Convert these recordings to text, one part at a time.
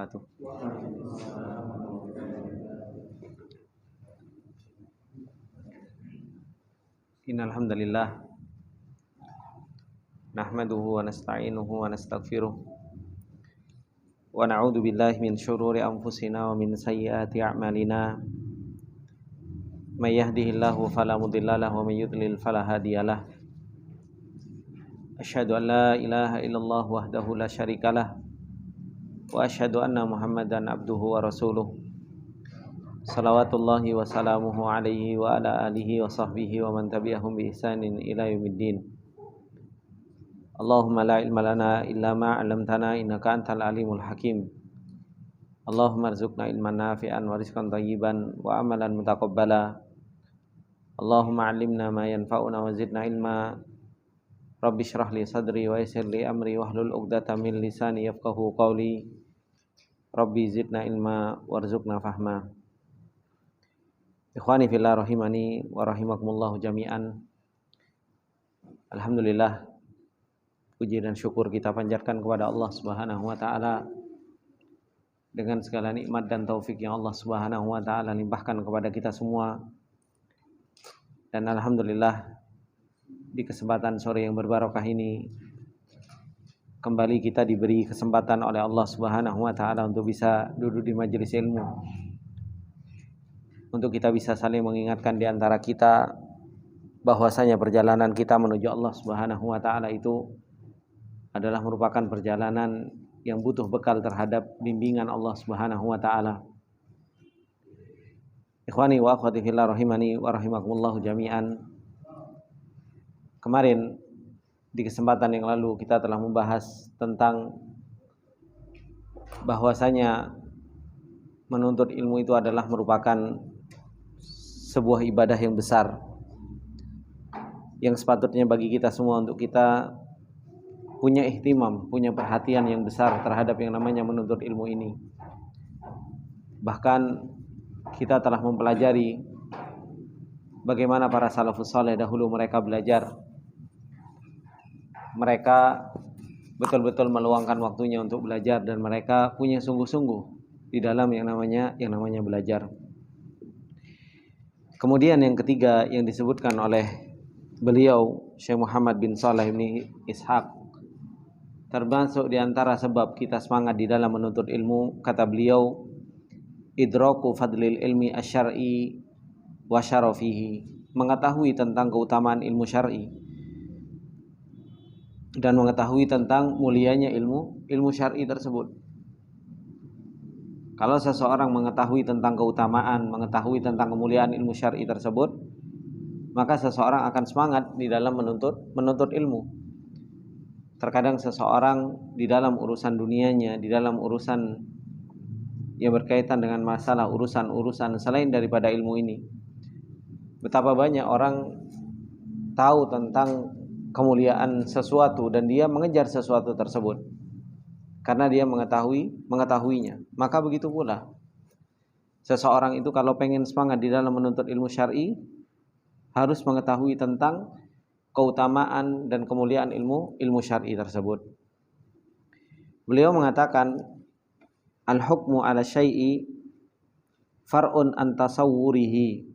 wabarakatuh. Innal hamdalillah nahmaduhu wa nasta'inuhu wa nastaghfiruh wa na'udzu billahi min syururi anfusina wa min sayyiati a'malina. May yahdihillahu fala mudilla lahu wa may yudlil fala hadiyalah. Asyhadu an la ilaha illallah wahdahu la syarikalah wa asyhadu anna Muhammadan abduhu wa rasuluh. Salawatullahi wa salamuhu alaihi wa ala alihi wa sahbihi wa man tabi'ahum bi ihsanin ila yaumiddin. Allahumma la ilma lana illa ma 'allamtana innaka antal alimul hakim. Allahumma arzuqna ilman nafi'an wa rizqan thayyiban wa amalan mutaqabbala. Allahumma 'allimna ma yanfa'una wa zidna ilma. Rabbi shrah li sadri wa yassir li amri wahlul 'uqdatam min lisani yafqahu qawli. Rabbi zidna ilma warzuqna fahma. Ikhwani fillah rahimani wa rahimakumullahu jami'an. Alhamdulillah, puji dan syukur kita panjatkan kepada Allah Subhanahu wa taala dengan segala nikmat dan taufik yang Allah Subhanahu wa taala limpahkan kepada kita semua. Dan alhamdulillah, di kesempatan sore yang berbarokah ini kembali kita diberi kesempatan oleh Allah Subhanahu wa taala untuk bisa duduk di majelis ilmu, untuk kita bisa saling mengingatkan di antara kita bahwasanya perjalanan kita menuju Allah Subhanahu wa taala itu adalah merupakan perjalanan yang butuh bekal terhadap bimbingan Allah Subhanahu wa taala. Ikhwani wa akhwati fillah rahimani wa rahimakumullah jami'an. Kemarin di kesempatan yang lalu kita telah membahas tentang bahwasanya menuntut ilmu itu adalah merupakan sebuah ibadah yang besar yang sepatutnya bagi kita semua untuk kita punya ihtimam, punya perhatian yang besar terhadap yang namanya menuntut ilmu ini. Bahkan kita telah mempelajari bagaimana para salafus saleh dahulu mereka belajar. Mereka betul-betul meluangkan waktunya untuk belajar dan mereka punya sungguh-sungguh di dalam yang namanya belajar. Kemudian yang ketiga yang disebutkan oleh beliau Syekh Muhammad bin Shalih bin Ishaq, termasuk di antara sebab kita semangat di dalam menuntut ilmu, kata beliau, idraku fadlil ilmi asyar'i wa syarafihi, mengetahui tentang keutamaan ilmu syar'i dan mengetahui tentang mulianya ilmu syar'i tersebut. Kalau seseorang mengetahui tentang keutamaan, mengetahui tentang kemuliaan ilmu syar'i tersebut, maka seseorang akan semangat di dalam menuntut ilmu. Terkadang seseorang di dalam urusan dunianya, di dalam urusan yang berkaitan dengan masalah urusan-urusan selain daripada ilmu ini, betapa banyak orang tahu tentang kemuliaan sesuatu dan dia mengejar sesuatu tersebut karena dia mengetahuinya. Maka begitu pula seseorang itu kalau pengen semangat di dalam menuntut ilmu syar'i harus mengetahui tentang keutamaan dan kemuliaan ilmu syar'i tersebut. Beliau mengatakan al-hukmu 'ala syai'i far'un an tasawwurihi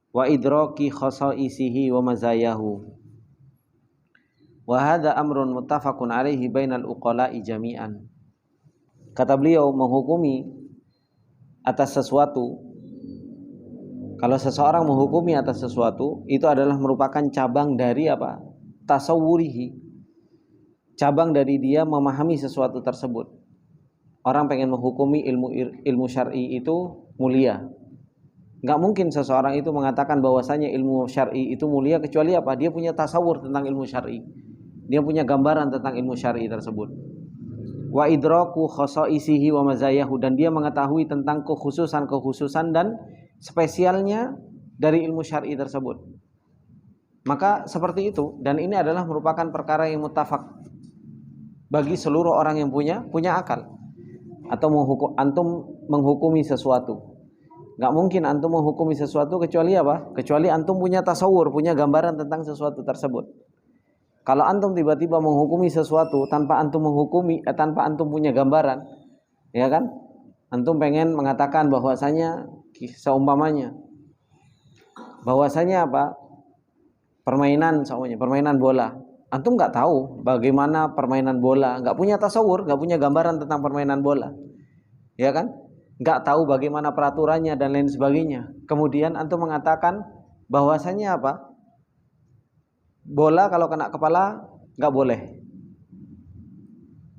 wa idraki khasaisihi wa mazayahu. Wa hadza amrun muttafaqun alaihi bainal uqala'i jami'an. Kata beliau, menghukumi atas sesuatu, kalau seseorang menghukumi atas sesuatu, itu adalah merupakan cabang dari apa? Tasawwurihi. Cabang dari dia memahami sesuatu tersebut. Orang pengen menghukumi ilmu syar'i itu mulia. Enggak mungkin seseorang itu mengatakan bahwasanya ilmu syar'i itu mulia kecuali apa? Dia punya tasawur tentang ilmu syar'i. Dia punya gambaran tentang ilmu syar'i tersebut. Wa idraku khasaisihi wa mazayahu, dan dia mengetahui tentang kekhususan dan spesialnya dari ilmu syar'i tersebut. Maka seperti itu, dan ini adalah merupakan perkara yang muttafaq bagi seluruh orang yang punya akal. Atau antum menghukumi sesuatu. Enggak mungkin antum menghukumi sesuatu kecuali apa? Kecuali antum punya tasawur, punya gambaran tentang sesuatu tersebut. Kalau antum tiba-tiba menghukumi sesuatu tanpa antum punya gambaran, Ya kan? Antum pengen mengatakan bahwasanya seumpamanya bahwasanya apa? Permainan bola. Antum nggak tahu bagaimana permainan bola, nggak punya tasawur, nggak punya gambaran tentang permainan bola. Ya kan? Nggak tahu bagaimana peraturannya dan lain sebagainya. Kemudian antum mengatakan bahwasanya apa? Bola kalau kena kepala nggak boleh.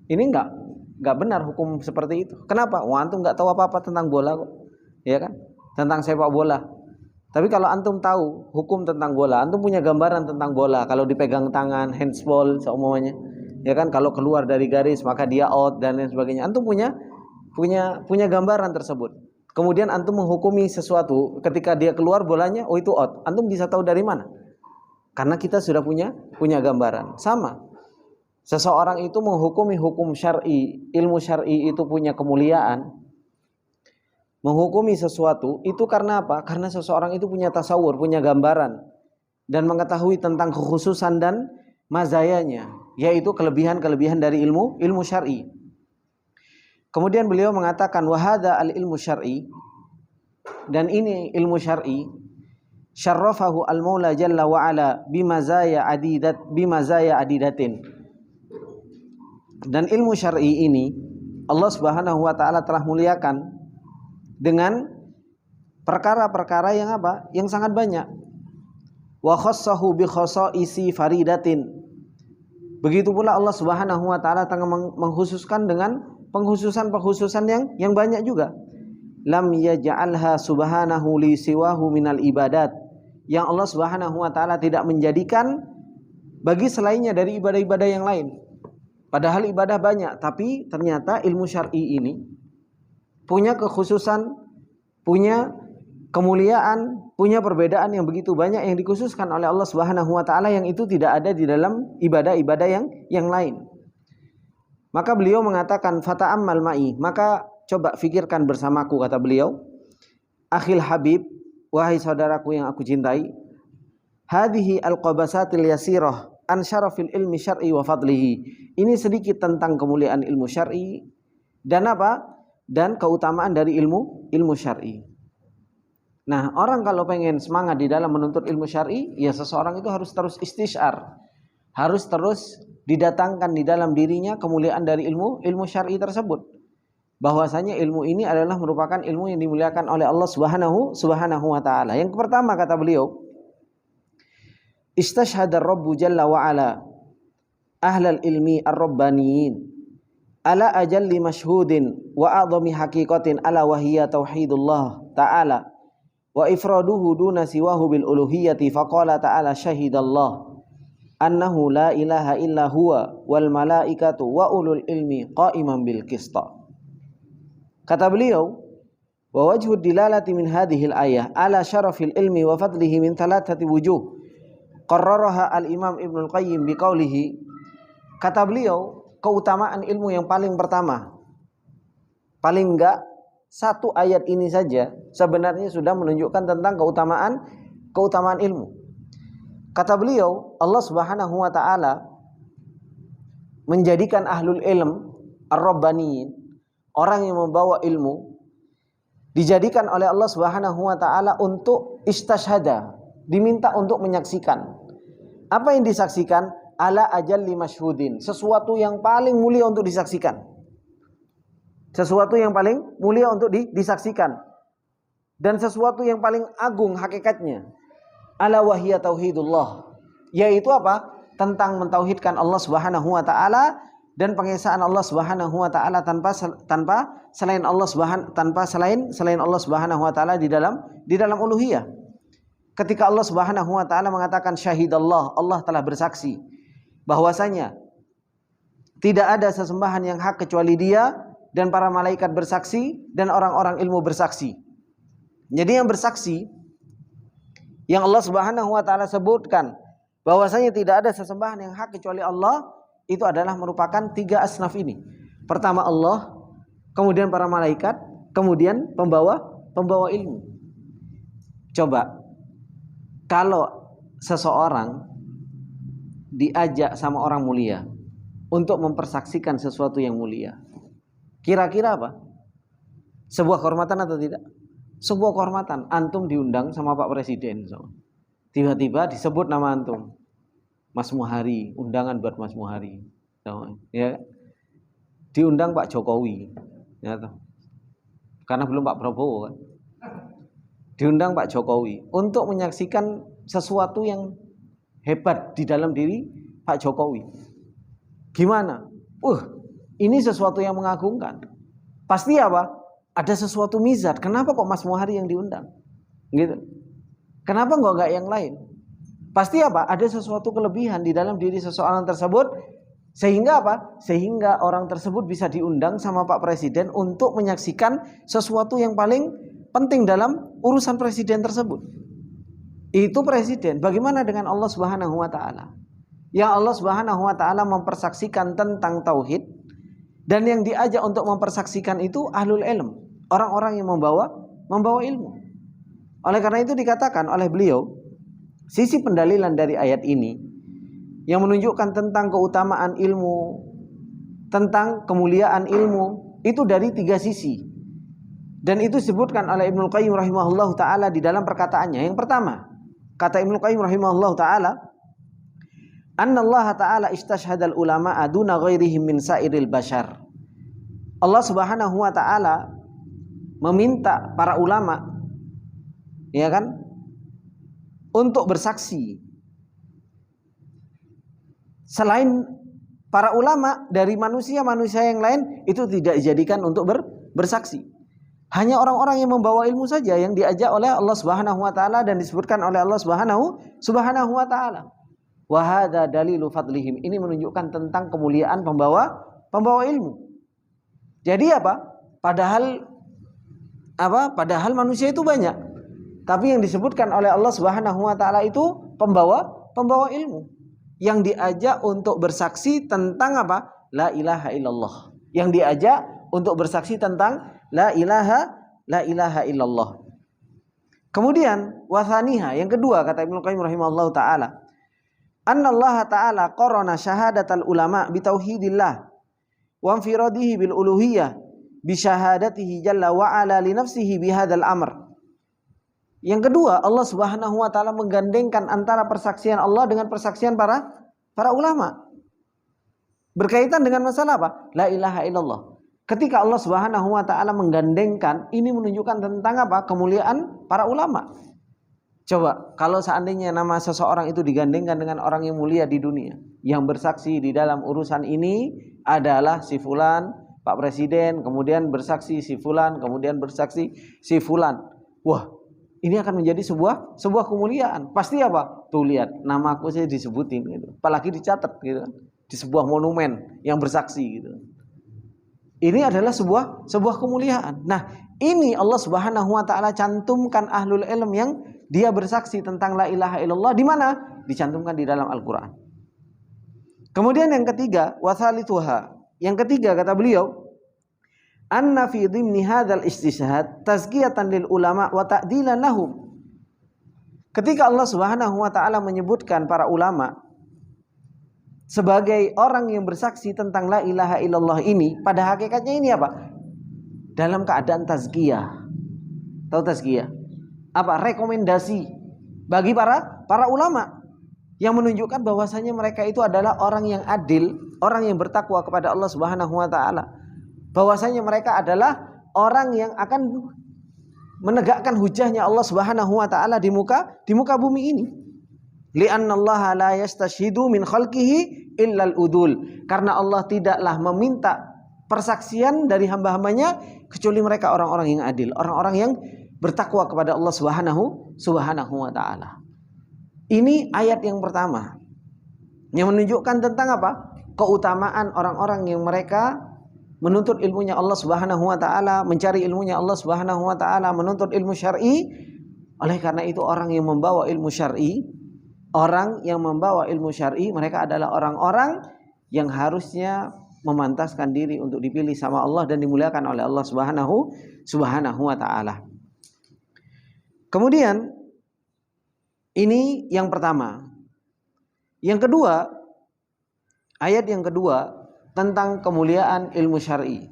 Ini nggak benar hukum seperti itu. Kenapa? Wah, antum nggak tahu apa-apa tentang bola kok, ya kan? Tentang sepak bola. Tapi kalau antum tahu hukum tentang bola, antum punya gambaran tentang bola. Kalau dipegang tangan, handsball seumumnya, ya kan? Kalau keluar dari garis maka dia out dan lain sebagainya. Antum punya gambaran tersebut. Kemudian antum menghukumi sesuatu ketika dia keluar bolanya, oh itu out. Antum bisa tahu dari mana? Karena kita sudah punya gambaran. Sama. Seseorang itu menghukumi hukum syar'i, ilmu syar'i itu punya kemuliaan. Menghukumi sesuatu itu karena apa? Karena seseorang itu punya tasawur, punya gambaran dan mengetahui tentang kekhususan dan mazayanya, yaitu kelebihan-kelebihan dari ilmu syar'i. Kemudian beliau mengatakan wahada al-ilmu syar'i, dan ini ilmu syar'i syarrafahu al-Maula jalla wa ala bimazaya adidatin. Dan ilmu syar'i ini Allah Subhanahu wa taala telah muliakan dengan perkara-perkara yang apa? Yang sangat banyak. Wa khassahu bi khasaisi faridatin. Begitu pula Allah Subhanahu wa taala tengah mengkhususkan dengan pengkhususan yang banyak juga. Lam yaj'alha subhanahu li siwahu minal ibadat. Yang Allah Subhanahu wa taala tidak menjadikan bagi selainnya dari ibadah-ibadah yang lain. Padahal ibadah banyak, tapi ternyata ilmu syar'i ini punya kekhususan, punya kemuliaan, punya perbedaan yang begitu banyak yang dikhususkan oleh Allah Subhanahu wa taala yang itu tidak ada di dalam ibadah-ibadah yang lain. Maka beliau mengatakan fata'ammal ma'i, maka coba fikirkan bersamaku, kata beliau. Akhil Habib, wahai saudaraku yang aku cintai, hadhihi al-qabasatil yasirah an syarafil ilmi syar'i wa fadlihi. Ini sedikit tentang kemuliaan ilmu syar'i dan apa? Dan keutamaan dari ilmu syar'i. Nah, orang kalau pengen semangat di dalam menuntut ilmu syar'i, ya seseorang itu harus terus istisyar. Harus terus didatangkan di dalam dirinya kemuliaan dari ilmu syar'i tersebut. Bahwasanya ilmu ini adalah merupakan ilmu yang dimuliakan oleh Allah Subhanahu wa taala. Yang pertama kata beliau, istashhadar Rabbu jalla wa ala ahlal ilmi ar-rabbaniyin ala ajalli mashhudin wa a'zami haqiqatin ala wahiyya tauhidullah ta'ala wa ifraduhu duna siwahu bil uluhiyyati faqala ta'ala syahidallah annahu la ilaha illa huwa wal malaikatu wa ulul ilmi qa'iman bil qista. Kata beliau, wa wajhud dilalati min hadhil ayah ala syarafil ilmi wa fadlihi min thalathati wujuh qarraraha al-Imam Ibnul Qayyim biqaulihi. Kata beliau, keutamaan ilmu yang paling pertama, paling enggak satu ayat ini saja sebenarnya sudah menunjukkan tentang keutamaan ilmu. Kata beliau, Allah Subhanahu wa taala menjadikan ahlul ilm ar-rabbaniyin, orang yang membawa ilmu, dijadikan oleh Allah Subhanahu wa taala untuk istashhada, diminta untuk menyaksikan. Apa yang disaksikan? Ala ajalli masyhudin, sesuatu yang paling mulia untuk disaksikan. Sesuatu yang paling mulia untuk disaksikan. Dan sesuatu yang paling agung hakikatnya. Ala wahiyya tauhidullah, yaitu apa? Tentang mentauhidkan Allah Subhanahu wa taala dan pengesaan Allah Subhanahu wa taala tanpa selain Allah Subhanahu wa taala di dalam uluhiyah. Ketika Allah Subhanahu wa taala mengatakan syahidallah, Allah telah bersaksi bahwasanya tidak ada sesembahan yang hak kecuali Dia, dan para malaikat bersaksi dan orang-orang ilmu bersaksi. Jadi yang bersaksi yang Allah Subhanahu wa taala sebutkan bahwasanya tidak ada sesembahan yang hak kecuali Allah, itu adalah merupakan tiga asnaf ini. Pertama Allah, kemudian para malaikat, kemudian pembawa ilmu. Coba kalau seseorang diajak sama orang mulia untuk mempersaksikan sesuatu yang mulia, kira-kira apa? Sebuah kehormatan atau tidak? Sebuah kehormatan. Antum diundang sama Pak Presiden, tiba-tiba disebut nama antum, Mas Muhari, undangan buat Mas Muhari, ya. Diundang Pak Jokowi, ya, karena belum Pak Prabowo kan. Diundang Pak Jokowi untuk menyaksikan sesuatu yang hebat di dalam diri Pak Jokowi. Gimana? Ini sesuatu yang mengagumkan. Pasti apa? Ada sesuatu mizat. Kenapa kok Mas Muhari yang diundang? Gitu. Kenapa enggak yang lain? Pasti apa? Ada sesuatu kelebihan di dalam diri seseorang tersebut, sehingga apa? Sehingga orang tersebut bisa diundang sama Pak Presiden untuk menyaksikan sesuatu yang paling penting dalam urusan presiden tersebut. Itu presiden. Bagaimana dengan Allah Subhanahu wa taala? Yang Allah Subhanahu wa taala mempersaksikan tentang tauhid, dan yang diajak untuk mempersaksikan itu ahlul ilm, orang-orang yang membawa ilmu. Oleh karena itu dikatakan oleh beliau, sisi pendalilan dari ayat ini yang menunjukkan tentang keutamaan ilmu, tentang kemuliaan ilmu, itu dari 3 sisi. Dan itu disebutkan oleh Ibnul Qayyim rahimahullah ta'ala di dalam perkataannya. Yang pertama, kata Ibnul Qayyim rahimahullah ta'ala, Anna Allah ta'ala istashhadal ulama'a duna ghairihim min sairil bashar. Allah Subhanahu wa ta'ala meminta para ulama, ya kan, untuk bersaksi. Selain para ulama dari manusia-manusia yang lain itu tidak dijadikan untuk bersaksi. Hanya orang-orang yang membawa ilmu saja yang diajak oleh Allah Subhanahu wa taala dan disebutkan oleh Allah Subhanahu wa taala. Wa hadza dalilu fadlihim. Ini menunjukkan tentang kemuliaan pembawa ilmu. Jadi apa? Padahal manusia itu banyak. Tapi yang disebutkan oleh Allah Subhanahu wa taala itu pembawa ilmu yang diajak untuk bersaksi tentang apa? La ilaha illallah. Yang diajak untuk bersaksi tentang la ilaha illallah. Kemudian wasaniha, yang kedua kata Ibnu Qayyim rahimahullahu taala, annallaha ta'ala qarana syahadatal ulama bi tauhidillah wa infiradihi bil uluhiyah bi syahadatihi jalla wa ala li nafsihi bi hadzal amr. Yang kedua, Allah Subhanahu wa taala menggandengkan antara persaksian Allah dengan persaksian para ulama. Berkaitan dengan masalah apa? La ilaha illallah. Ketika Allah Subhanahu wa taala menggandengkan, ini menunjukkan tentang apa? Kemuliaan para ulama. Coba kalau seandainya nama seseorang itu digandengkan dengan orang yang mulia di dunia, yang bersaksi di dalam urusan ini adalah si fulan, Pak Presiden, kemudian bersaksi si fulan, kemudian bersaksi si fulan. Wah, ini akan menjadi sebuah kemuliaan. Pasti apa? Tuh lihat, namaku saya disebutin gitu. Apalagi dicatat gitu kan, di sebuah monumen yang bersaksi gitu. Ini adalah sebuah kemuliaan. Nah, ini Allah Subhanahu wa taala cantumkan ahlul ilm yang dia bersaksi tentang la ilaha illallah di mana? Dicantumkan di dalam Al-Qur'an. Kemudian yang ketiga, wasalituha. Yang ketiga kata beliau, anna fi dhimni hadzal istishhad tazkiyatan lil ulama wa ta'dilan lahum. Ketika Allah Subhanahu wa taala menyebutkan para ulama sebagai orang yang bersaksi tentang la ilaha illallah ini, pada hakikatnya ini apa? Dalam keadaan tazkiyah. Tahu tazkiyah? Apa? Rekomendasi bagi para ulama yang menunjukkan bahwasanya mereka itu adalah orang yang adil, orang yang bertakwa kepada Allah Subhanahu wa taala. Bahwasanya mereka adalah orang yang akan menegakkan hujahnya Allah Subhanahu wa taala di muka bumi ini. Li'annallaha la yastashhidu min khalqihi illal udul. Karena Allah tidaklah meminta persaksian dari hamba-hambanya kecuali mereka orang-orang yang adil, orang-orang yang bertakwa kepada Allah Subhanahu wa taala. Ini ayat yang pertama yang menunjukkan tentang apa? Keutamaan orang-orang yang mereka menuntut ilmunya Allah Subhanahu wa taala, mencari ilmunya Allah Subhanahu wa taala, menuntut ilmu syar'i. Oleh karena itu orang yang membawa ilmu syar'i, mereka adalah orang-orang yang harusnya memantaskan diri untuk dipilih sama Allah dan dimuliakan oleh Allah Subhanahu wa taala. Kemudian ini yang pertama. Yang kedua, ayat yang kedua tentang kemuliaan ilmu syar'i.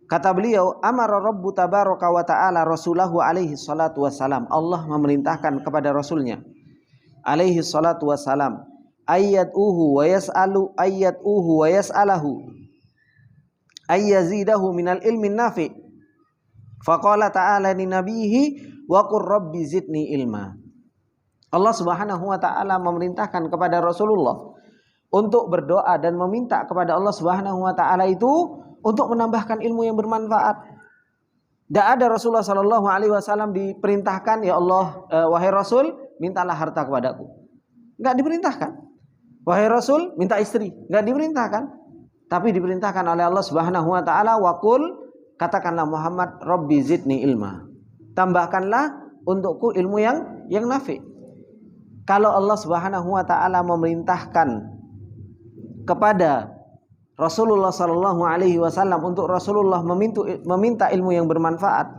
Kata beliau, amara Rabbu tabaraka wa ta'ala rasulahu alaihi salatu wassalam. Allah memerintahkan kepada Rasulnya alaihi salatu wassalam, ayyatuhu wa yas'alahu ayyazidahu minal ilmin nafi. Faqala ta'ala li nabihi wa qur rabbi zidni ilma. Allah Subhanahu wa taala memerintahkan kepada Rasulullah untuk berdoa dan meminta kepada Allah Subhanahu wa taala itu untuk menambahkan ilmu yang bermanfaat. Tidak ada Rasulullah Sallallahu Alaihi Wasallam diperintahkan, ya Allah, wahai Rasul, mintalah harta kepadaku. Enggak diperintahkan. Wahai Rasul, minta istri. Enggak diperintahkan. Tapi diperintahkan oleh Allah Subhanahu Wa Taala, waqul, katakanlah Muhammad, Rabbi zidni ilma. Tambahkanlah untukku ilmu yang nafi. Kalau Allah Subhanahu Wa Taala memerintahkan kepada Rasulullah Sallallahu Alaihi Wasallam untuk Rasulullah meminta ilmu yang bermanfaat,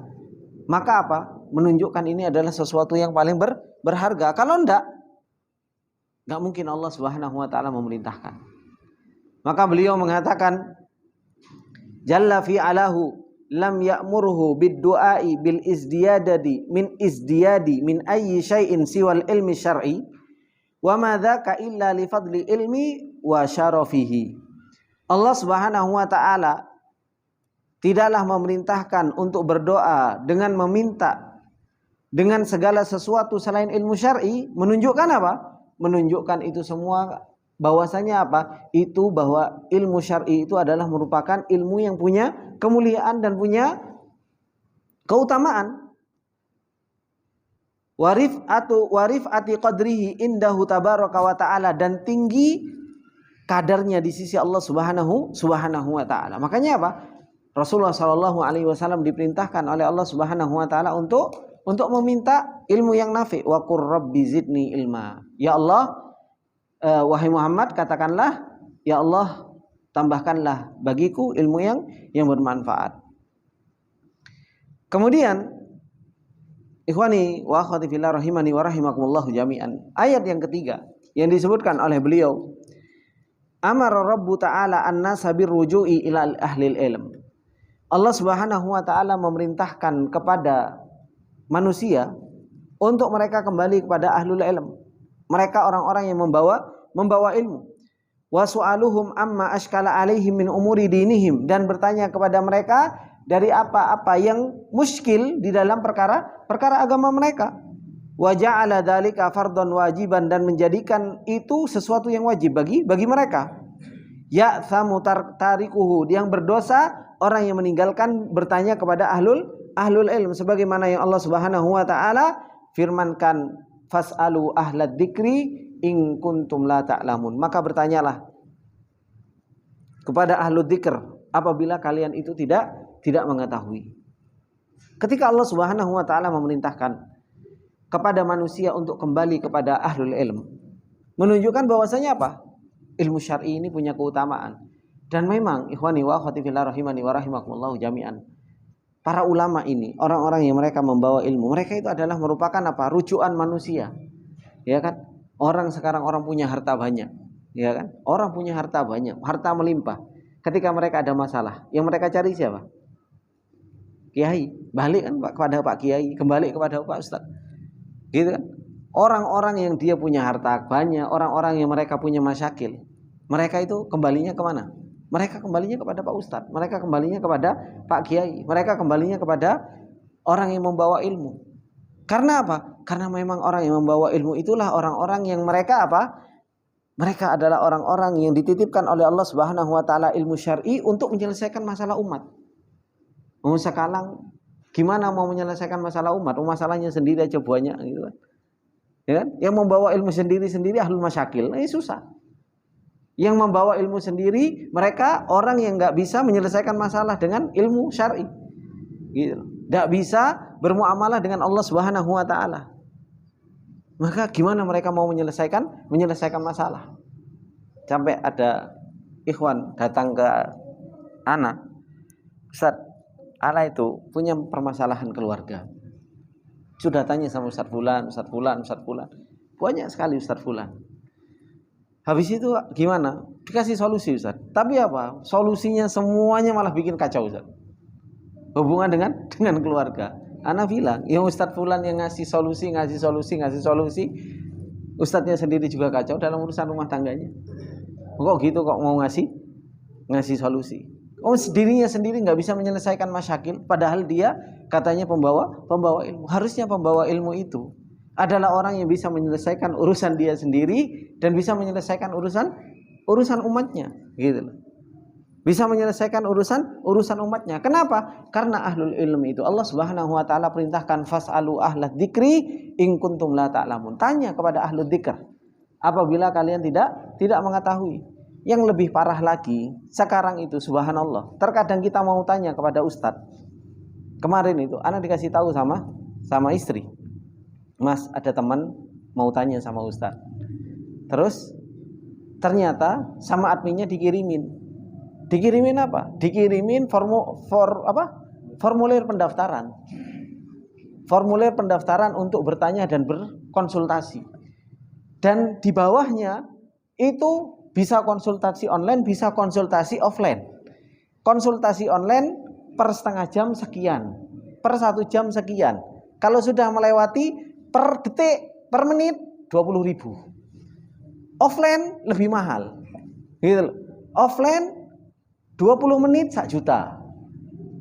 maka apa? Menunjukkan ini adalah sesuatu yang paling berharga. Kalau enggak mungkin Allah Subhanahu Wa Taala memerintahkan. Maka beliau mengatakan, Jalla fi alahu lam ya'murhu bid-du'ai bil izdiyadi min ayyi syai'in siwal ilmi syar'i wa ma dzaka illa li fadli ilmi wa syarafihi. Allah Subhanahu wa taala tidaklah memerintahkan untuk berdoa dengan meminta dengan segala sesuatu selain ilmu syar'i. Menunjukkan apa? Menunjukkan itu semua bahwasanya apa? Itu bahwa ilmu syar'i itu adalah merupakan ilmu yang punya kemuliaan dan punya keutamaan. Warifati qadrihi indahu tabaraka wa ta'ala, dan tinggi kadarnya di sisi Allah Subhanahu wa taala. Makanya apa? Rasulullah Shallallahu alaihi wasallam diperintahkan oleh Allah Subhanahu wa taala untuk meminta ilmu yang nafi. Wa qur rabbi zidni ilma. Ya Allah, wahai Muhammad, katakanlah, ya Allah, tambahkanlah bagiku ilmu yang bermanfaat. Kemudian, ikhwani wa akhwati fillah rahimani wa rahimakumullah jami'an. Ayat yang ketiga yang disebutkan oleh beliau, amara Rabbu ta'ala an-nasa birruju'i ila ahlil ilm. Allah Subhanahu wa taala memerintahkan kepada manusia untuk mereka kembali kepada ahlul ilm. Mereka orang-orang yang membawa ilmu. Wa su'aluhum amma ashkala alaihim min umuri dinihim, dan bertanya kepada mereka dari apa-apa yang muskil di dalam perkara agama mereka. Wa ja'ala dzalika fardhan wajiban, dan menjadikan itu sesuatu yang wajib bagi mereka. Ya thamu tarikuhu, yang berdosa orang yang meninggalkan bertanya kepada ahlul ilm, sebagaimana yang Allah Subhanahu wa taala firmankan, fas'alu ahlad dzikri in kuntum la ta'lamun. Maka bertanyalah kepada ahlul dzikr apabila kalian itu tidak mengetahui. Ketika Allah Subhanahu wa taala memerintahkan kepada manusia untuk kembali kepada ahlul ilm, menunjukkan bahwasanya apa? Ilmu syar'i ini punya keutamaan. Dan memang ikhwani wa akhwati fillah rahimani wa rahimakumullah jami'an, para ulama ini, orang-orang yang mereka membawa ilmu, mereka itu adalah merupakan apa? Rujukan manusia. Ya kan? Orang sekarang punya harta banyak, ya kan? Orang punya harta banyak, harta melimpah. Ketika mereka ada masalah, yang mereka cari siapa? Kiai. Balik kan kepada Pak Kiai, kembali kepada Pak Ustaz. Gitu kan? Orang-orang yang dia punya harta banyak, orang-orang yang mereka punya masyakil, mereka itu kembalinya kemana? Mereka kembalinya kepada Pak Ustaz, mereka kembalinya kepada Pak Kiai, mereka kembalinya kepada orang yang membawa ilmu. Karena apa? Karena memang orang yang membawa ilmu itulah orang-orang yang mereka apa? Mereka adalah orang-orang yang dititipkan oleh Allah Subhanahu wa taala ilmu syar'i untuk menyelesaikan masalah umat. Sekarang gimana mau menyelesaikan masalah umat? Masalahnya sendiri aja banyak gitu kan. Ya kan? Yang membawa ilmu sendiri ahlul masyakil, susah. Yang membawa ilmu sendiri mereka orang yang enggak bisa menyelesaikan masalah dengan ilmu syar'i. Gitu. Enggak bisa bermuamalah dengan Allah Subhanahu wa taala. Maka gimana mereka mau menyelesaikan masalah? Sampai ada ikhwan datang ke anak, Ustaz, ana itu punya permasalahan keluarga. Sudah tanya sama Ustaz Fulan. Banyak sekali Ustaz Fulan. Habis itu gimana? Dikasih solusi Ustaz. Tapi apa? Solusinya semuanya malah bikin kacau Ustaz. hubungan dengan keluarga. Ana bilang, yang Ustadz Fulan yang ngasih solusi. Ustadznya sendiri juga kacau dalam urusan rumah tangganya. Kok gitu kok mau ngasih solusi? Dirinya sendiri nggak bisa menyelesaikan masyakil, padahal dia katanya pembawa ilmu. Harusnya pembawa ilmu itu adalah orang yang bisa menyelesaikan urusan dia sendiri dan bisa menyelesaikan urusan umatnya, gitu loh. Bisa menyelesaikan urusan umatnya. Kenapa? Karena ahlul ilmi itu Allah Subhanahu wa taala perintahkan fas'alu ahlad dzikri in kuntum la ta'lamun. Tanya kepada ahlul dzikr apabila kalian tidak mengetahui. Yang lebih parah lagi, sekarang itu subhanallah, terkadang kita mau tanya kepada ustadz. Kemarin itu anak dikasih tahu sama istri. Mas, ada teman mau tanya sama ustadz. Terus ternyata sama adminnya dikirimin apa? Dikirimin formulir pendaftaran. Formulir pendaftaran untuk bertanya dan berkonsultasi. Dan di bawahnya itu bisa konsultasi online, bisa konsultasi offline. Konsultasi online per setengah jam sekian, per 1 jam sekian. Kalau sudah melewati per detik, per menit 20.000. Offline lebih mahal. Gitu. Offline 20 menit 1 juta.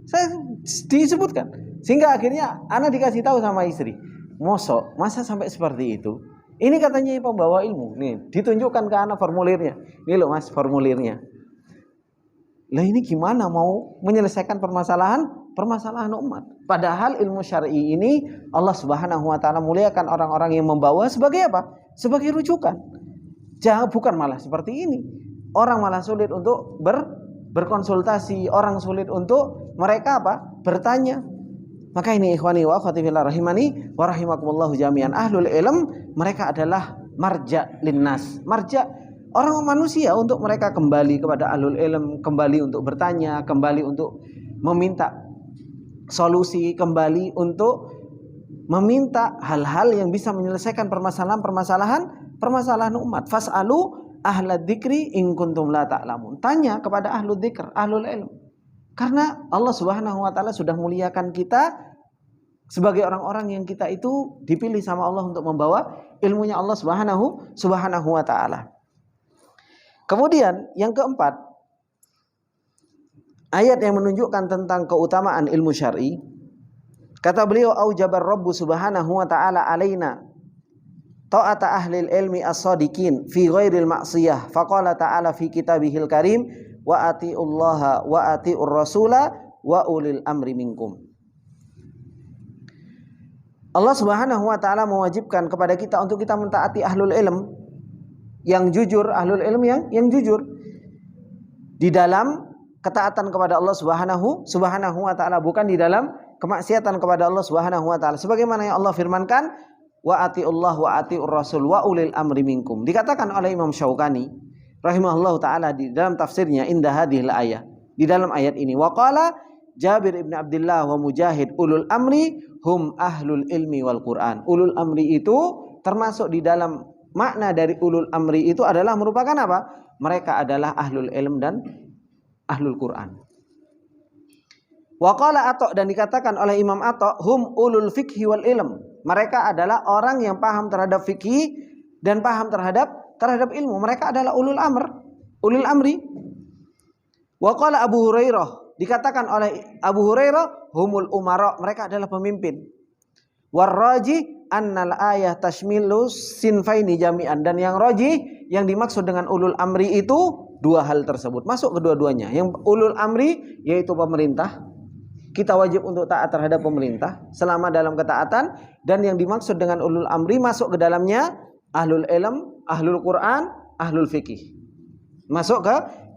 Saya disebutkan. Sehingga akhirnya anak dikasih tahu sama istri. Masa sampai seperti itu? Ini katanya pembawa ilmu. Nih, ditunjukkan ke anak formulirnya. Ini loh Mas formulirnya. Lah ini gimana mau menyelesaikan permasalahan umat? Padahal ilmu syar'i ini Allah Subhanahu wa taala muliakan orang-orang yang membawa sebagai apa? Sebagai rujukan. Jangan bukan malah seperti ini. Orang malah sulit untuk berkonsultasi, orang sulit untuk mereka apa? Bertanya. Maka ini ikhwani wa akhwati fillah rahimani wa rahimakumullah jami'an, ahlul ilm mereka adalah marja linnas. Marja orang manusia untuk mereka kembali kepada ahlul ilm, kembali untuk bertanya, kembali untuk meminta solusi, kembali untuk meminta hal-hal yang bisa menyelesaikan permasalahan umat. Fas'alu ahlad dzikri in kuntum la ta'lamun. Tanya kepada ahlul dzikr, ahlul ilm. Karena Allah Subhanahu wa taala sudah muliakan kita sebagai orang-orang yang kita itu dipilih sama Allah untuk membawa ilmunya Allah Subhanahu wa taala. Kemudian yang keempat, ayat yang menunjukkan tentang keutamaan ilmu syar'i. Kata beliau, aujabar rabbu subhanahu wa ta'ala alaina ta'ata ahlil ilmi as-sadiqin fi ghairil ma'siyah. Faqala ta'ala fi kitabihil karim wa atiullaha wa atiur rasula wa ulil amri minkum. Allah Subhanahu wa taala mewajibkan kepada kita untuk kita mentaati ahlul ilm yang jujur, ahlul ilm yang jujur di dalam ketaatan kepada Allah Subhanahu wa taala, bukan di dalam kemaksiatan kepada Allah Subhanahu wa taala. Sebagaimana yang Allah firmankan, wa atiullah wa atiur rasul wa ulil amri minkum. Dikatakan oleh Imam Syaukani rahimahullahu taala di dalam tafsirnya indah hadhil ayat, di dalam ayat ini, wa qala Jabir ibn Abdullah wa Mujahid ulul amri hum ahlul ilmi wal Quran. Ulul amri itu termasuk di dalam makna dari ulul amri itu adalah merupakan apa? Mereka adalah ahlul ilm dan ahlul Quran. Wa qala Atha, dan dikatakan oleh Imam Atha, hum ulul fikhi wal ilm. Mereka adalah orang yang paham terhadap fikih dan paham terhadap ilmu. Mereka adalah ulul amri. Wa qala Abu Hurairah, dikatakan oleh Abu Hurairah, humul umara, mereka adalah pemimpin. Warraji annal ayah tashmilu sinfaini jami'an, dan yang raji, yang dimaksud dengan ulul amri itu dua hal tersebut, masuk kedua-duanya. Yang ulul amri yaitu pemerintah, kita wajib untuk taat terhadap pemerintah selama dalam ketaatan, dan yang dimaksud dengan ulul amri masuk ke dalamnya ahlul ilm, ahlul Quran, ahlul fikih. Masuk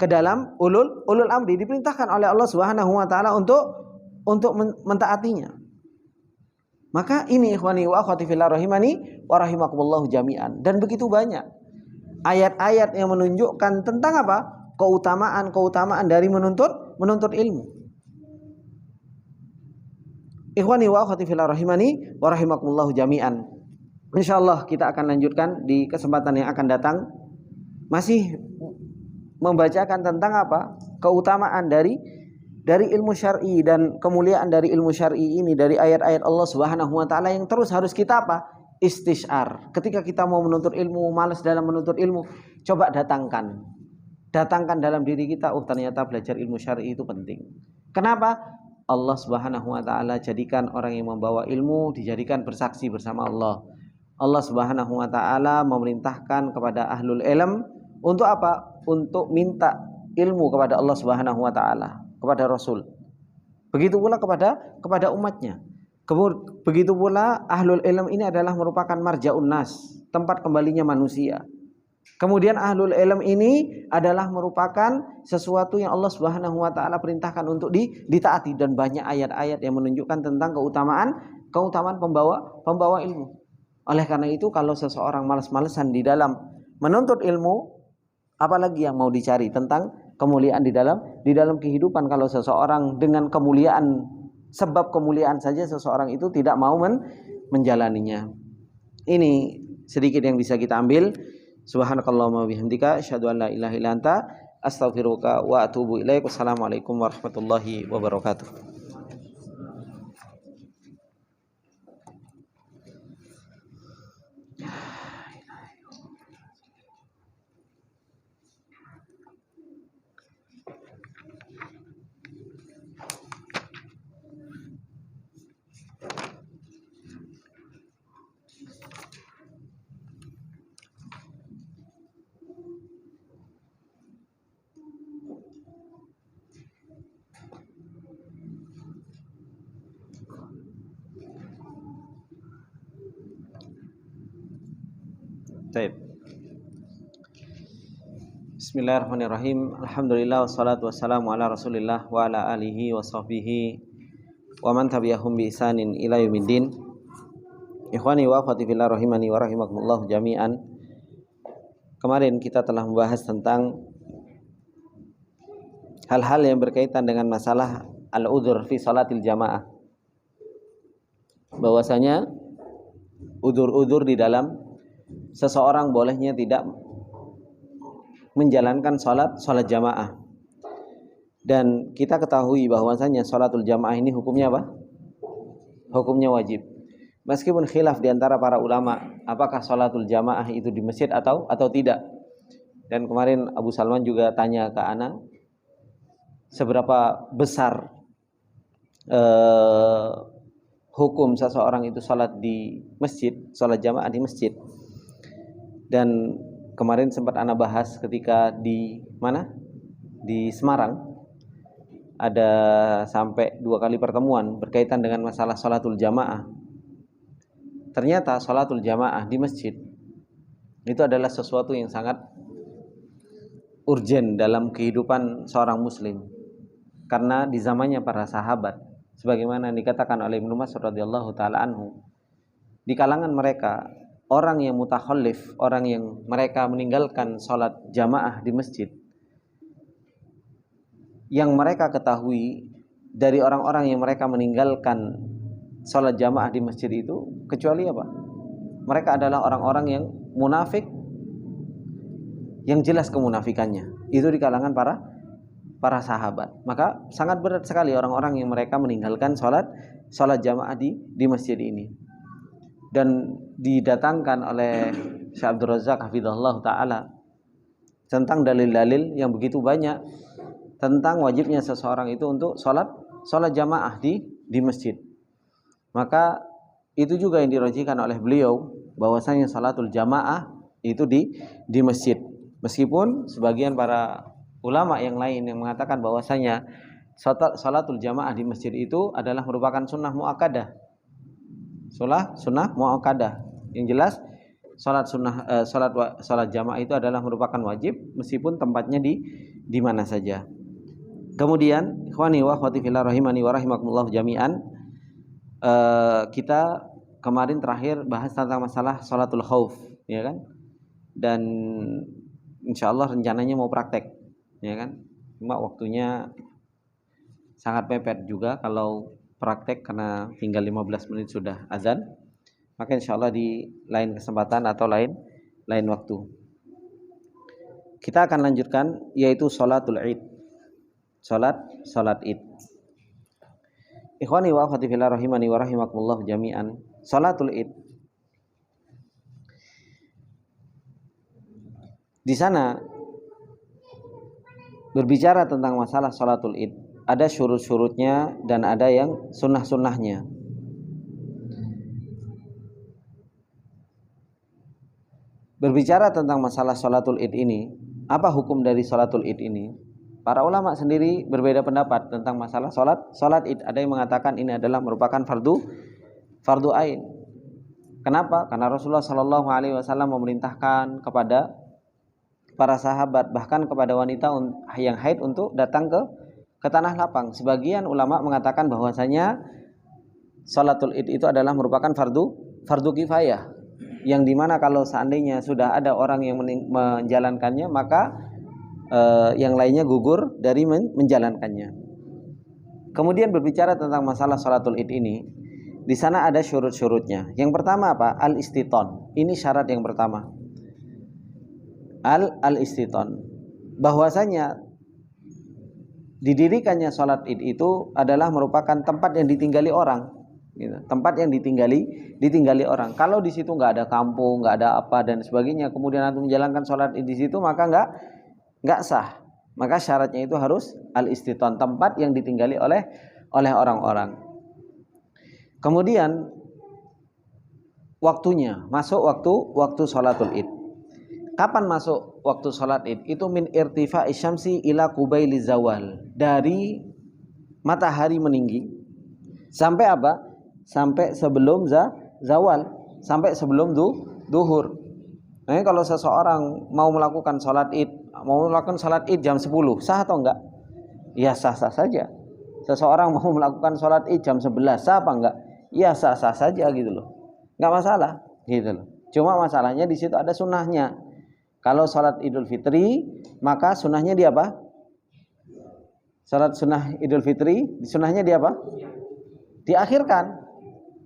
ke dalam ulul amri, diperintahkan oleh Allah Subhanahu wa taala untuk mentaatinya. Maka ini ikhwani wa akhwati fillah rahimani wa rahimakumullah jami'an. Dan begitu banyak ayat-ayat yang menunjukkan tentang apa? Keutamaan dari menuntut ilmu. Ikhwani wa akhwati fillah rahimani wa rahimakumullah jami'an. Insyaallah kita akan lanjutkan di kesempatan yang akan datang, masih membacakan tentang apa? Keutamaan dari dari ilmu syar'i dan kemuliaan dari ilmu syar'i ini, dari ayat-ayat Allah Subhanahu wa taala yang terus harus kita apa? Istisyar. Ketika kita mau menuntut ilmu, malas dalam menuntut ilmu, coba datangkan. Datangkan dalam diri kita, oh ternyata belajar ilmu syar'i itu penting. Kenapa? Allah Subhanahu wa taala jadikan orang yang membawa ilmu dijadikan bersaksi bersama Allah. Allah Subhanahu wa taala memerintahkan kepada ahlul ilm untuk apa? Untuk minta ilmu kepada Allah Subhanahu wa taala, kepada Rasul. Begitu pula kepada umatnya. Begitu pula ahlul ilm ini adalah merupakan marja'un nas, tempat kembalinya manusia. Kemudian ahlul ilm ini adalah merupakan sesuatu yang Allah Subhanahu wa taala perintahkan untuk ditaati, dan banyak ayat-ayat yang menunjukkan tentang keutamaan pembawa ilmu. Oleh karena itu, kalau seseorang malas-malesan di dalam menuntut ilmu, apalagi yang mau dicari tentang kemuliaan di dalam kehidupan. Kalau seseorang dengan kemuliaan, sebab kemuliaan saja seseorang itu tidak mau menjalaninya. Ini sedikit yang bisa kita ambil. Subhanakallahumma wabihamdika asyhadu an la ilaha illa anta astaghfiruka wa atubu ilaik. Wassalamualaikum warahmatullahi wabarakatuh. Baik. Bismillahirrahmanirrahim. Alhamdulillah wassalatu wassalamu ala Rasulillah wa ala alihi wa sahbihi wa man tabi'ahum bi ihsanin ila yaumiddin. Ikhwani wa akhwati fillah rahimani wa rahimakumullah jami'an. Kemarin kita telah membahas tentang hal-hal yang berkaitan dengan masalah al-udhur fi salatil jamaah. Bahwasanya udzur-udzur di dalam seseorang bolehnya tidak menjalankan salat jamaah. Dan kita ketahui bahwasanya salatul jamaah ini hukumnya apa? Hukumnya wajib. Meskipun khilaf di antara para ulama apakah salatul jamaah itu di masjid atau tidak. Dan kemarin Abu Salman juga tanya ke ana seberapa besar hukum seseorang itu salat di masjid, salat jamaah di masjid. Dan kemarin sempat ana bahas ketika di mana? Di Semarang. Ada sampai 2 kali pertemuan berkaitan dengan masalah salatul jamaah. Ternyata salatul jamaah di masjid itu adalah sesuatu yang sangat urgen dalam kehidupan seorang muslim. Karena di zamannya para sahabat, sebagaimana dikatakan oleh Ibnu Mas'ud radhiyallahu taala anhu, di kalangan mereka orang yang mutakhallif, orang yang mereka meninggalkan sholat jamaah di masjid, yang mereka ketahui dari orang-orang yang mereka meninggalkan sholat jamaah di masjid itu, kecuali apa? Mereka adalah orang-orang yang munafik, yang jelas kemunafikannya. Itu di kalangan para sahabat. Maka sangat berat sekali orang-orang yang mereka meninggalkan sholat jamaah di masjid ini. Dan didatangkan oleh Syekh Abdul Razak hafizahullah ta'ala tentang dalil-dalil yang begitu banyak tentang wajibnya seseorang itu untuk sholat jamaah di masjid. Maka itu juga yang dirajihkan oleh beliau, bahwasanya sholatul jamaah itu di masjid. Meskipun sebagian para ulama yang lain yang mengatakan bahwasanya sholatul jamaah di masjid itu adalah merupakan sunnah muakkadah. Sunnah muakkadah. Yang jelas salat jamaah itu adalah merupakan wajib meskipun tempatnya di mana saja. Kemudian ikhwani wa akhwati fillah rahimani wa rahimakumullah jami'an, kita kemarin terakhir bahas tentang masalah salatul khauf, ya kan? Dan insyaallah rencananya mau praktek, ya kan? Cuma waktunya sangat mepet juga kalau praktek karena tinggal 15 menit sudah azan. Maka insyaallah di lain kesempatan atau lain waktu kita akan lanjutkan, yaitu sholatul id. Salat Id. Ikhwani wa akhwati fillah rahimani wa rahimakumullah jami'an. Salatul Id. Di sana berbicara tentang masalah salatul Id. Ada syurut-syurutnya dan ada yang sunnah-sunnahnya. Berbicara tentang masalah salatul Id ini, apa hukum dari salatul Id ini? Para ulama sendiri berbeda pendapat tentang masalah salat Id. Ada yang mengatakan ini adalah merupakan fardu ain. Kenapa? Karena Rasulullah Shallallahu Alaihi Wasallam memerintahkan kepada para sahabat, bahkan kepada wanita yang haid untuk datang ke tanah lapang. Sebagian ulama mengatakan bahwasanya salatul Id itu adalah merupakan fardu kifayah, yang dimana kalau seandainya sudah ada orang yang menjalankannya, maka yang lainnya gugur dari menjalankannya. Kemudian berbicara tentang masalah salatul Id ini, di sana ada syurut-syurutnya. Yang pertama apa? Al-istiton. Ini syarat yang pertama. Al-istiton. Bahwasanya didirikannya salat Id itu adalah merupakan tempat yang ditinggali orang. Gitu. Tempat yang ditinggali orang. Kalau di situ nggak ada kampung, nggak ada apa dan sebagainya, kemudian antum menjalankan salat Id di situ, maka nggak sah. Maka syaratnya itu harus al-istiton, tempat yang ditinggali oleh orang-orang. Kemudian waktunya, masuk waktu salatul Id. Kapan masuk waktu salat Id? Itu min irtifa'i syamsi ila qubaili zawal. Dari matahari meninggi sampai apa? Sampai sebelum zawal, sampai sebelum duhur. Nah, kalau seseorang mau melakukan salat Id, jam 10, sah atau enggak? Ya sah-sah saja. Seseorang mau melakukan salat Id jam 11, sah apa enggak? Ya sah-sah saja gitu loh. Enggak masalah gitu loh. Cuma masalahnya di situ ada sunnahnya. Kalau salat Idul Fitri, maka sunnahnya di apa? Salat sunnah Idul Fitri, sunnahnya di apa? Diakhirkan.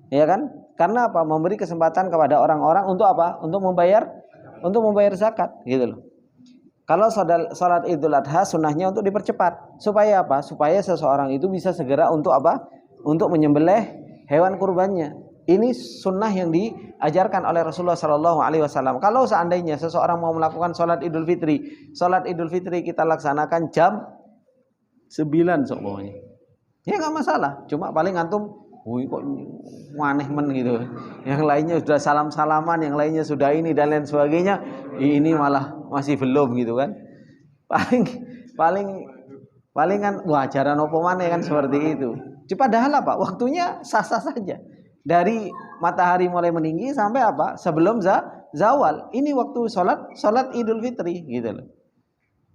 Ya kan? Karena apa? Memberi kesempatan kepada orang-orang untuk apa? Untuk membayar zakat gitu loh. Kalau salat Idul Adha sunnahnya untuk dipercepat. Supaya apa? Supaya seseorang itu bisa segera untuk apa? Untuk menyembelih hewan kurbannya. Ini sunnah yang diajarkan oleh Rasulullah Shallallahu Alaihi Wasallam. Kalau seandainya seseorang mau melakukan salat Idul Fitri kita laksanakan jam 9 semuanya. Ya nggak masalah. Cuma paling antum, kok aneh men gitu. Yang lainnya sudah salam-salaman, yang lainnya sudah ini dan lain sebagainya. Ini malah masih belum gitu kan. Paling kan wajaran apa maneh kan seperti itu. Padahal apa? Waktunya sah-sah saja. Dari matahari mulai meninggi sampai apa? Sebelum zawal. Ini waktu salat Idul Fitri gitu loh.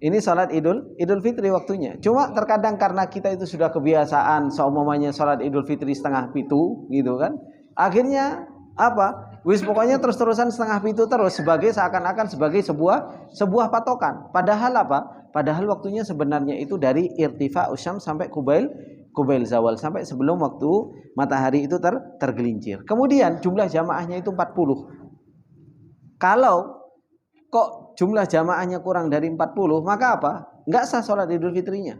Ini salat Idul Fitri waktunya. Cuma terkadang karena kita itu sudah kebiasaan seumpamanya salat Idul Fitri 6:30 gitu kan. Akhirnya apa? Pokoknya terus-terusan 6:30 terus seakan-akan sebagai sebuah patokan. Padahal apa? Padahal waktunya sebenarnya itu dari irtifa usyam sampai kubail zawal, sampai sebelum waktu matahari itu tergelincir. Kemudian jumlah jamaahnya itu 40. Kalau kok jumlah jamaahnya kurang dari 40, maka apa? Enggak sah salat Idul Fitrinya.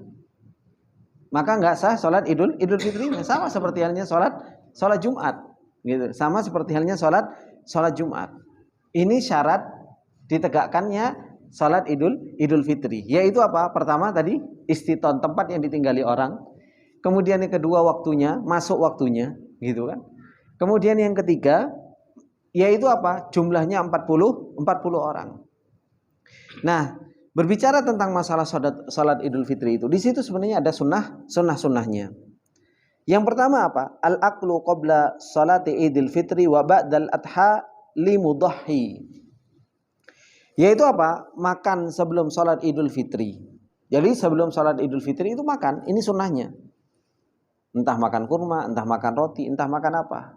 Maka enggak sah salat Idul Fitrinya. Sama seperti halnya salat Jumat, gitu. Sama seperti halnya salat Jumat. Ini syarat ditegakkannya salat Idul Fitri. Yaitu apa? Pertama tadi istiton, tempat yang ditinggali orang. Kemudian yang kedua waktunya, masuk waktunya, gitu kan. Kemudian yang ketiga yaitu apa? Jumlahnya 40 orang. Nah, berbicara tentang masalah salat Idul Fitri itu, di situ sebenarnya ada sunnahnya. Yang pertama apa? Al-aqlu qabla salati Idul Fitri wa ba'dal adha li mudahhi. Yaitu apa? Makan sebelum salat Idul Fitri. Jadi sebelum salat Idul Fitri itu makan, ini sunnahnya. Entah makan kurma, entah makan roti, entah makan apa.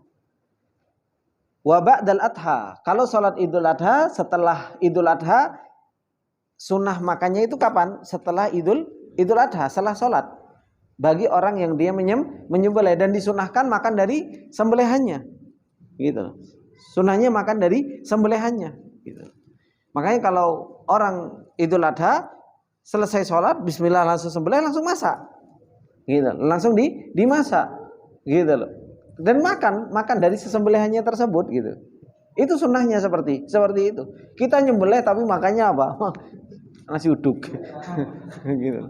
Wa ba'dal adha. Kalau salat Idul Adha, setelah Idul Adha, sunnah makannya itu kapan? Setelah Idul Adha, setelah salat. Bagi orang yang dia menyembelih, dan disunahkan makan dari sembelihannya. Gitu. Sunnahnya makan dari sembelihannya, gitu. Makanya kalau orang Idul Adha selesai sholat, bismillah langsung sembelih, langsung masak, gitu, langsung dimasak, gitu loh. Dan makan dari sesembelihannya tersebut, gitu. Itu sunnahnya seperti itu. Kita nyembelih tapi makannya apa? Nasi uduk, gitu.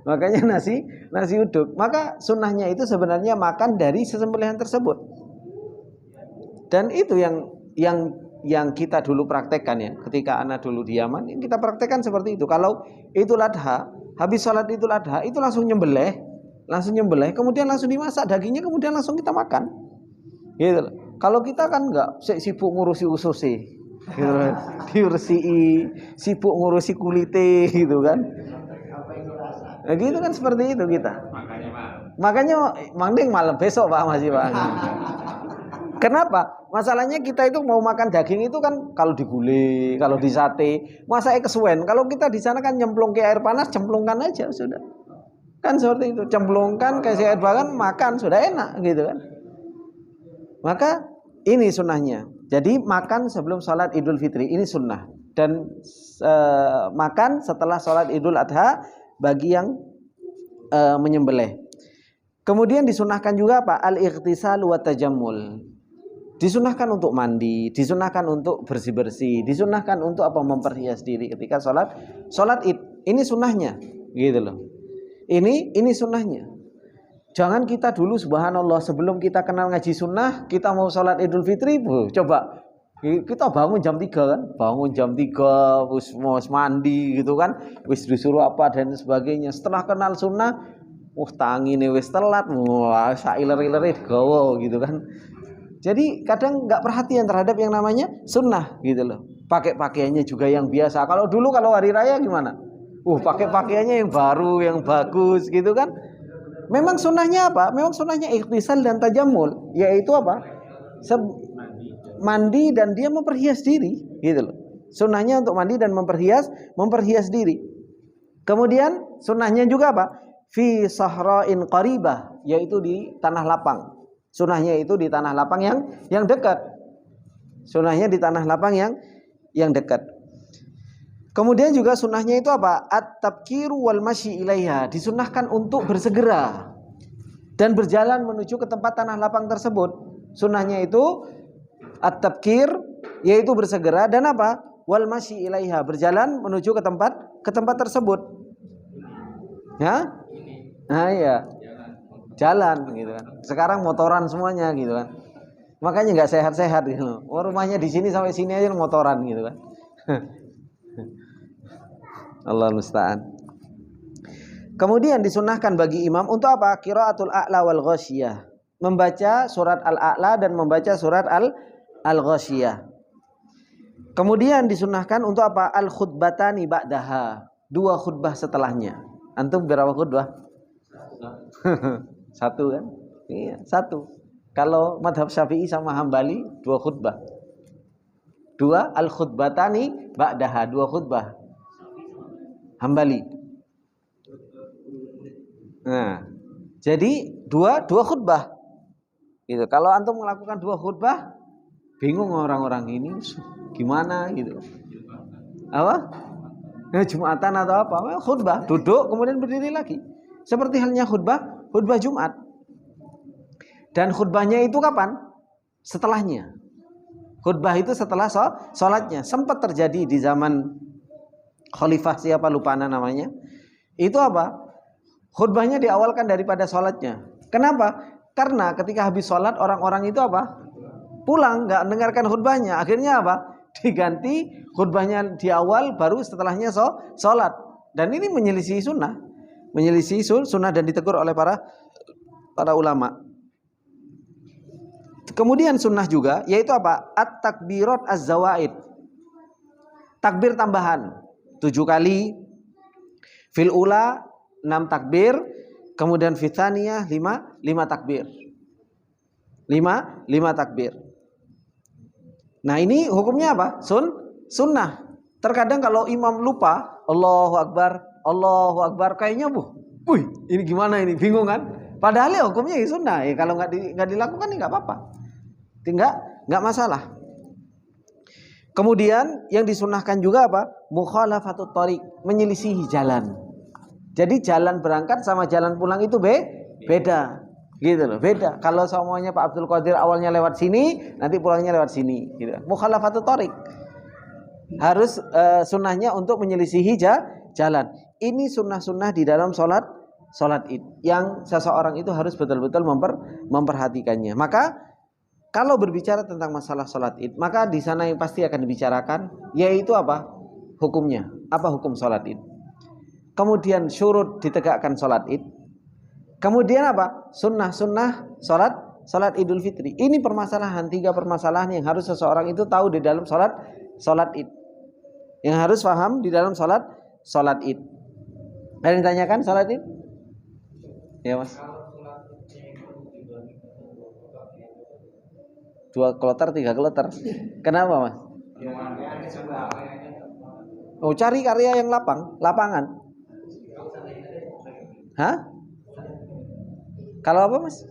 Makanya nasi uduk. Maka sunnahnya itu sebenarnya makan dari sesembelihan tersebut. Dan itu yang kita dulu praktekkan ya, ketika anak dulu di Yaman, kita praktekkan seperti itu. Kalau Idul Adha, habis sholat Idul Adha itu langsung nyembelih, kemudian langsung dimasak dagingnya, kemudian langsung kita makan. Gitu. Kalau kita kan enggak, sibuk ngurusi ususnya, gitu kan. Diurusi, sibuk ngurusi kulite, gitu kan. Nah, gitu kan seperti itu kita. Makanya mending malam besok Pak masih Pak. Kenapa? Masalahnya kita itu mau makan daging itu kan kalau digulai, kalau disate, masaknya kesuwen. Kalau kita di sana kan nyemplung ke air panas, cemplungkan aja sudah. Kan seperti itu, cemplungkan kasih air panas, makan sudah enak gitu kan. Maka ini sunnahnya. Jadi makan sebelum sholat Idul Fitri ini sunnah. Dan makan setelah sholat Idul Adha bagi yang menyembelih. Kemudian disunahkan juga apa? Al-ightisal wa tajammul. Disunahkan untuk mandi, disunahkan untuk bersih-bersih, disunahkan untuk apa? Memperhias diri ketika sholat Id. Ini sunnahnya, gitu loh. Ini sunnahnya. Jangan kita dulu subhanallah sebelum kita kenal ngaji sunnah, kita mau sholat Idul Fitri, coba kita bangun jam 3 kan, bangun jam 3, mau mandi gitu kan, wis disuruh apa dan sebagainya. Setelah kenal sunnah, tangi nih wis telat, sailer-ilerit gawa gitu kan. Jadi kadang nggak perhatian terhadap yang namanya sunnah gitu loh. Pakai pakaiannya juga yang biasa. Kalau dulu kalau hari raya gimana? Pakai pakaiannya yang baru, yang bagus gitu kan. Memang sunnahnya apa? Memang sunnahnya ikhtisal dan tajammul, yaitu apa? Mandi dan dia memperhias diri gitu loh. Sunnahnya untuk mandi dan memperhias diri. Kemudian sunnahnya juga apa? Fi sahra'in qaribah, yaitu di tanah lapang. Sunnahnya itu di tanah lapang yang dekat. Sunnahnya di tanah lapang yang dekat. Kemudian juga sunnahnya itu apa? At-tabkiru wal masyi ilaiha. Disunnahkan untuk bersegera dan berjalan menuju ke tempat tanah lapang tersebut. Sunnahnya itu at-tabkir, yaitu bersegera, dan apa? Wal masyi ilaiha, berjalan menuju ke tempat tersebut. Ya? Nah, iya. Jalan gitu kan. Sekarang motoran semuanya gitu kan. Makanya nggak sehat-sehat gitu. Rumahnya di sini sampai sini aja motoran gitu kan. Allah musta'an. Kemudian disunahkan bagi imam untuk apa? Qiraatul a'la wal ghasyiyah. Membaca surat al-a'la dan membaca surat al-ghasyiyah. Kemudian disunahkan untuk apa? Al-khutbatani ba'daha. 2 khutbah setelahnya. Antum berapa khutbah? 1 kan? Iya, 1. Kalau madhab Syafi'i sama Hambali 2 khutbah. 2 al-khutbatani ba'daha, 2 khutbah. Hambali. Nah, jadi 2 khutbah. Gitu. Kalau antum melakukan 2 khutbah, bingung orang-orang ini gimana gitu. Apa? Jumatan atau apa? Khutbah, duduk kemudian berdiri lagi. Seperti halnya khutbah Jumat. Dan khutbahnya itu kapan? Setelahnya. Khutbah itu setelah sholatnya. Sempat terjadi di zaman khalifah siapa lupa namanya. Itu apa? Khutbahnya diawalkan daripada sholatnya. Kenapa? Karena ketika habis sholat orang-orang itu apa? Pulang, nggak mendengarkan khutbahnya. Akhirnya apa? Diganti khutbahnya di awal, baru setelahnya sholat. Dan ini menyelisih sunnah. Menyelisih sunnah dan ditegur oleh para ulama. Kemudian sunnah juga yaitu apa? At-takbirat az-zawaid. Takbir tambahan 7 kali. Fil ula 6 takbir, kemudian fitsaniyah 5 takbir. 5 takbir. Nah, ini hukumnya apa? Sunnah. Terkadang kalau imam lupa, Allahu Akbar, kayaknya ini gimana ini, bingung kan? Padahal ya hukumnya ya sunnah. Ya kalau nggak dilakukan ya nggak apa-apa. Nggak masalah. Kemudian yang disunahkan juga apa? Mukhalafatut thariq, menyelisihi jalan. Jadi jalan berangkat sama jalan pulang itu beda. Gitu loh, beda. Kalau semuanya Pak Abdul Qadir awalnya lewat sini, nanti pulangnya lewat sini, gitu. Mukhalafatut thariq. Harus sunnahnya untuk menyelisihi jalan. Ini sunnah-sunnah di dalam sholat Id yang seseorang itu harus betul-betul memperhatikannya. Maka kalau berbicara tentang masalah sholat Id, maka di sana yang pasti akan dibicarakan yaitu apa? Hukumnya. Apa hukum sholat Id? Kemudian syurut ditegakkan sholat Id. Kemudian apa? Sunnah-sunnah sholat Idul Fitri. Ini permasalahan, 3 permasalahan yang harus seseorang itu tahu di dalam sholat Id. Yang harus paham di dalam sholat Id. Ada yang ditanyakan sholat Id? Ya Mas. 2 kloter, 3 kloter. Kenapa Mas? Oh, cari karya yang lapangan. Hah? Kalau apa Mas?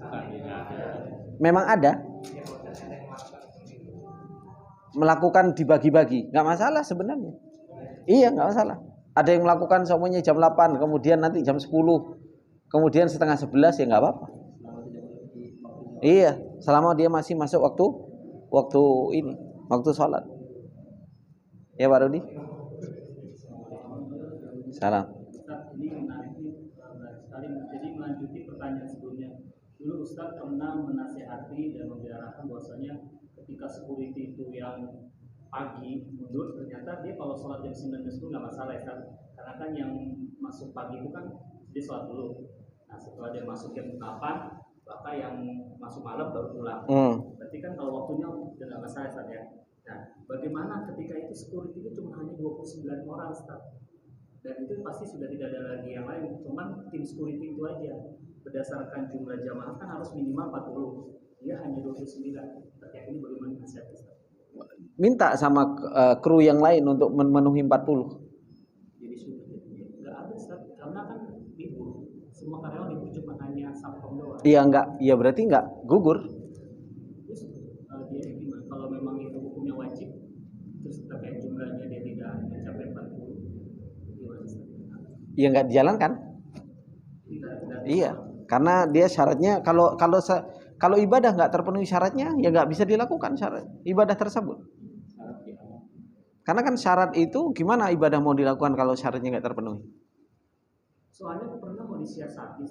Memang ada. Melakukan dibagi-bagi, nggak masalah sebenarnya. Iya, nggak masalah. Ada yang melakukan semuanya jam 8, kemudian nanti jam 10, kemudian setengah 11, ya nggak apa-apa. Iya, selama dia masih masuk waktu sholat. Ya Pak Rudi. Salam. Ini menarik sekali. Jadi melanjuti pertanyaan sebelumnya. Dulu Ustaz pernah menasihati dan membicarakan bahwasanya ketika security itu yang pagi mundur, ternyata dia kalau sholat jam 9 itu nggak masalah ya kan? Karena kan yang masuk pagi itu kan dia sholat dulu. Nah setelah dia masuk jam 8, maka yang masuk malam baru pulang. Berarti kan kalau waktunya udah nggak masalah Ustaz ya. Nah bagaimana ketika itu security itu cuma hanya 29 orang Ustaz? Dan itu pasti sudah tidak ada lagi yang lain, cuman tim security itu aja. Berdasarkan jumlah jamaah kan harus minimal 40, dia hanya 29. Terkait ini bagaimana nasihat Ustaz? Minta sama kru yang lain untuk memenuhi 40. Jadi sudah nggak ada Ustaz, karena kan libur, semua karyawan libur cuma hanya satpam doang. Iya enggak, iya berarti enggak gugur. Terus dia gimana? Kalau memang itu hukumnya wajib, terus terkait jumlahnya dia tidak mencapai 40. Ya nggak dijalankan. Iya, karena dia syaratnya kalau ibadah nggak terpenuhi syaratnya, ya nggak bisa dilakukan syarat ibadah tersebut. Karena kan syarat itu gimana ibadah mau dilakukan kalau syaratnya nggak terpenuhi? Soalnya pernah mau disiasati,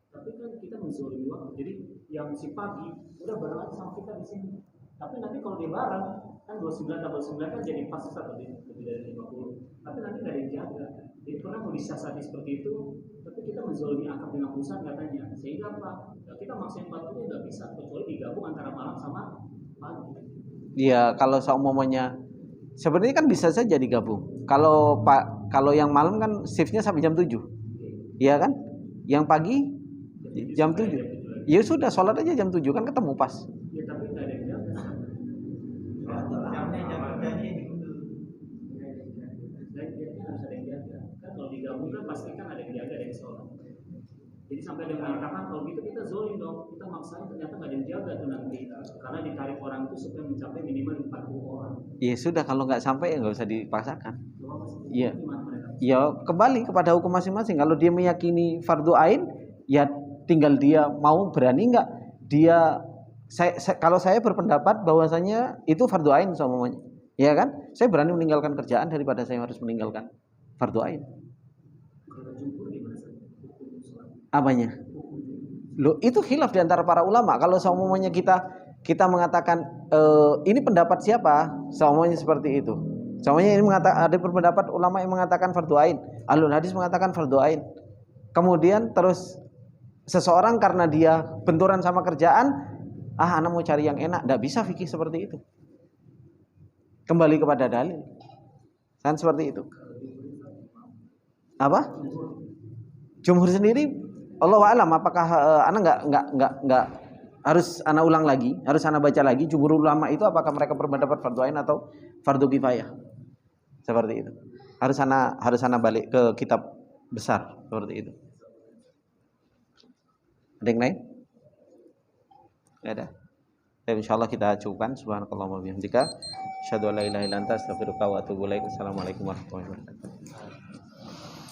tapi kan kita menzolimi waktu. Jadi yang si pagi udah bareng sama kita di sini. Tapi nanti kalau dia bareng kan 29 tambah 9 kan jadi pas satu lebih dari 50. Tapi nanti nggak ada yang jaga. Jadi pernah mau disiasati seperti itu, tapi kita menzolimi akad dengan perusahaan katanya. Sehingga apa? Ya, kita maksain 40 nggak bisa, kecuali digabung antara malam sama pagi. Iya, kalau seumumnya sebenarnya kan bisa saja digabung. Kalau yang malam kan shiftnya sampai jam 7. Iya kan? Yang pagi jam 7. Ya sudah, sholat aja jam 7 kan ketemu pas. Ya tapi nggak ada yang jaga. Kalau digabung kan pasti kan ada yang jaga, ada yang sholat. Jadi sampai dia mengatakan kalau gitu kita zolim dong, kita maksain ternyata nggak ada yang jaga tuh nanti, karena ditarik orang itu supaya mencapai minimal 40 orang. Iya sudah, kalau nggak sampai ya nggak usah dipaksakan. Iya. Ya kembali kepada hukum masing-masing. Kalau dia meyakini fardu ain, ya tinggal dia mau berani nggak dia. Kalau saya berpendapat bahwasanya itu fardu ain semuanya, ya kan? Saya berani meninggalkan kerjaan daripada saya harus meninggalkan fardu ain. Apanya? Loh, itu khilaf di antara para ulama. Kalau semuanya kita mengatakan ini pendapat siapa? Semuanya seperti itu. Semuanya ini ada pendapat ulama yang mengatakan fardu ain. Ahlul hadis mengatakan fardu ain. Kemudian terus seseorang karena dia benturan sama kerjaan, anak mau cari yang enak, enggak bisa fikih seperti itu. Kembali kepada dalil. Kan seperti itu. Apa? Jumhur sendiri, Allahu a'lam, apakah anak enggak harus anak ulang lagi, harus anak baca lagi jumhur ulama itu apakah mereka berpendapat fardu ain atau fardu kifayah? Seperti itu. Harus anak balik ke kitab besar seperti itu. Ada yang lain? Enggak ada. Dan insyaallah kita cukupkan. Subhanakallahumma wa bihamdika asyhadu an la ilaha illa anta astaghfiruka wa atubu ilaik. Assalamualaikum warahmatullahi wabarakatuh.